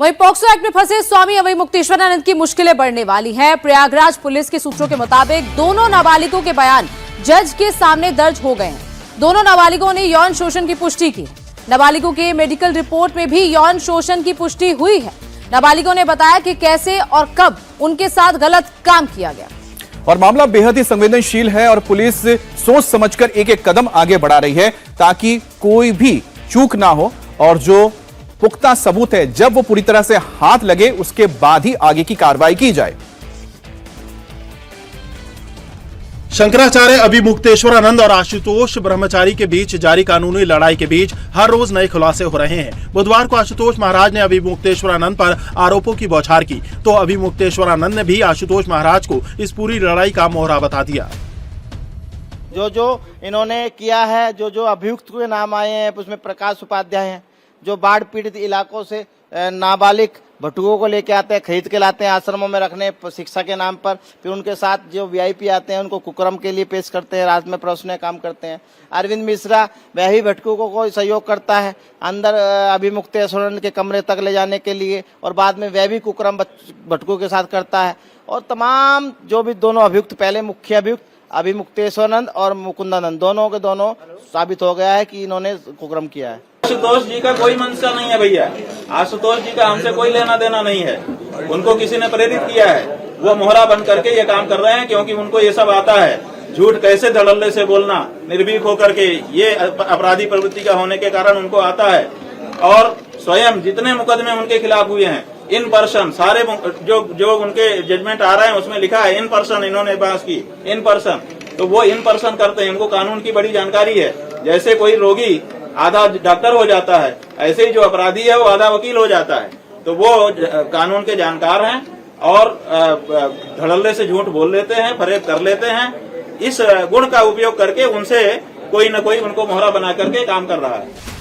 वहीं POCSO act में फंसे स्वामी अभिमुक्तेश्वरानंद की मुश्किलें बढ़ने वाली हैं। प्रयागराज पुलिस के सूत्रों के मुताबिक दोनों नाबालिगों के बयान जज के सामने दर्ज हो गए हैं। दोनों नाबालिगों ने यौन शोषण की पुष्टि की। नाबालिगों के मेडिकल रिपोर्ट में भी यौन शोषण की पुष्टि हुई है। नाबालिगों ने बताया कि कैसे और कब उनके साथ गलत काम किया गया। और मामला बेहद ही संवेदनशील है और पुलिस सोच समझकर एक एक कदम आगे बढ़ा रही है ताकि कोई भी चूक ना हो और जो पुख्ता सबूत है जब वो पूरी तरह से हाथ लगे उसके बाद ही आगे की कार्रवाई की जाए। शंकराचार्य अभिमुक्तेश्वरानंद और आशुतोष ब्रह्मचारी के बीच जारी कानूनी लड़ाई के बीच हर रोज नए खुलासे हो रहे हैं। बुधवार को आशुतोष महाराज ने अभिमुक्तेश्वरानंद पर आरोपों की बौछार की तो अभिमुक्तेश्वरानंद ने भी आशुतोष महाराज को इस पूरी लड़ाई का मोहरा बता दिया। जो इन्होंने किया है, जो अभियुक्त के नाम आए हैं उसमें प्रकाश उपाध्याय हैं, जो बाढ़ पीड़ित इलाकों से नाबालिग भटुओं को लेके आते हैं, खरीद के लाते हैं आश्रमों में रखने शिक्षा के नाम पर। फिर उनके साथ जो वीआईपी आते हैं उनको कुकर्म के लिए पेश करते हैं, रात में परोसने काम करते हैं। अरविंद मिश्रा वह भी भटुओं को सहयोग करता है अंदर अभिमुक्तेश्वरानंद के कमरे तक ले जाने के लिए और बाद में वह भी कुकर्म भटुओं के साथ करता है। और तमाम जो भी दोनों अभियुक्त, पहले मुख्य अभियुक्त अभिमुक्तेश्वरानंद और मुकुंदानंद, दोनों के दोनों साबित हो गया है कि इन्होंने कुकर्म किया है। आशुतोष जी का कोई मंशा नहीं है भैया। आशुतोष जी का हमसे कोई लेना देना नहीं है। उनको किसी ने प्रेरित किया है, वो मोहरा बन करके ये काम कर रहे हैं क्योंकि उनको ये सब आता है। झूठ कैसे धड़ल्ले से बोलना, निर्भीक होकर के, ये अपराधी प्रवृत्ति का होने के कारण उनको आता है। और स्वयं जितने मुकदमे उनके खिलाफ हुए हैं इन पर्सन, सारे जो उनके जजमेंट आ रहे हैं उसमें लिखा है इन पर्सन इन्होंने बहस की, इन पर्सन। तो वो इन पर्सन करते हैं, इनको कानून की बड़ी जानकारी है। जैसे कोई रोगी आधा डॉक्टर हो जाता है, ऐसे ही जो अपराधी है वो आधा वकील हो जाता है। तो वो कानून के जानकार हैं और धड़ल्ले से झूठ बोल लेते हैं, फरेब कर लेते हैं। इस गुण का उपयोग करके उनसे कोई न कोई उनको मोहरा बना करके काम कर रहा है।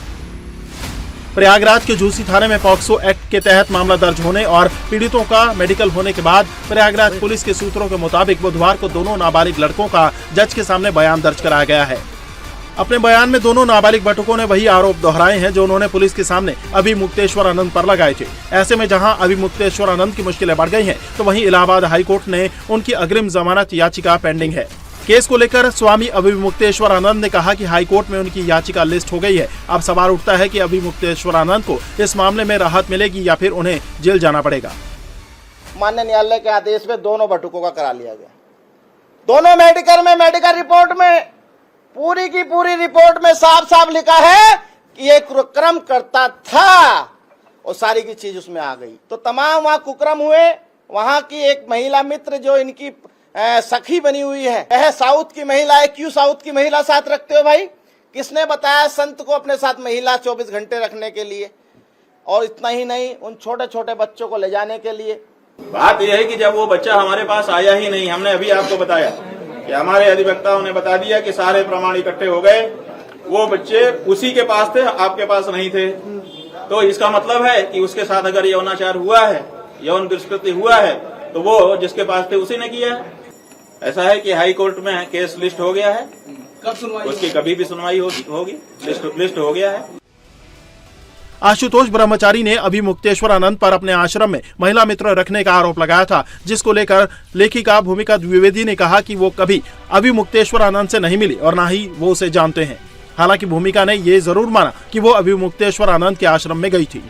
प्रयागराज के झूसी थाने में पॉक्सो एक्ट के तहत मामला दर्ज होने और पीड़ितों का मेडिकल होने के बाद प्रयागराज पुलिस के सूत्रों के मुताबिक बुधवार को दोनों नाबालिग लड़कों का जज के सामने बयान दर्ज कराया गया है। अपने बयान में दोनों नाबालिग भटुकों ने वही आरोप दोहराए हैं जो उन्होंने पुलिस के सामने अभिमुक्तेश्वरानंद पर लगाए थे। ऐसे में जहां अभिमुक्तेश्वरानंद की मुश्किलें बढ़ गई हैं, तो वहीं इलाहाबाद हाईकोर्ट ने उनकी अग्रिम जमानत याचिका पेंडिंग है। केस को लेकर स्वामी अभिमुक्तेश्वरानंद ने कहा कि हाईकोर्ट में उनकी याचिका लिस्ट हो गई है। अब सवाल उठता है कि अभिमुक्तेश्वरानंद को इस मामले में राहत मिलेगी या फिर उन्हें जेल जाना पड़ेगा। माननीय न्यायालय के आदेश में दोनों भटुकों का करा लिया गया। दोनों मेडिकल रिपोर्ट में पूरी की पूरी रिपोर्ट में साफ साफ लिखा है कि ये कुकर्म करता था और सारी की चीज उसमें आ गई। तो तमाम वहां कुकर्म हुए। वहां की एक महिला मित्र जो इनकी सखी बनी हुई है, वह साउथ की महिला है। क्यों साउथ की महिला साथ रखते हो भाई? किसने बताया संत को अपने साथ महिला 24 घंटे रखने के लिए? और इतना ही नहीं, उन छोटे छोटे बच्चों को ले जाने के लिए। बात यह है कि जब वो बच्चा हमारे पास आया ही नहीं, हमने अभी आपको बताया कि हमारे अधिवक्ताओं ने बता दिया कि सारे प्रमाण इकट्ठे हो गए, वो बच्चे उसी के पास थे, आपके पास नहीं थे। तो इसका मतलब है कि उसके साथ अगर यौनाचार हुआ है, यौन दुष्कृत्य हुआ है, तो वो जिसके पास थे उसी ने किया है। ऐसा है कि हाई कोर्ट में केस लिस्ट हो गया है, कब सुनवाई उसकी कभी भी सुनवाई होगी, लिस्ट हो गया है। आशुतोष ब्रह्मचारी ने अभिमुक्तेश्वरानंद पर अपने आश्रम में महिला मित्र रखने का आरोप लगाया था, जिसको लेकर लेखिका भूमिका द्विवेदी ने कहा कि वो कभी अभिमुक्तेश्वरानंद से नहीं मिली और ना ही वो उसे जानते हैं। हालांकि भूमिका ने ये जरूर माना कि वो अभिमुक्तेश्वरानंद के आश्रम में गई थी।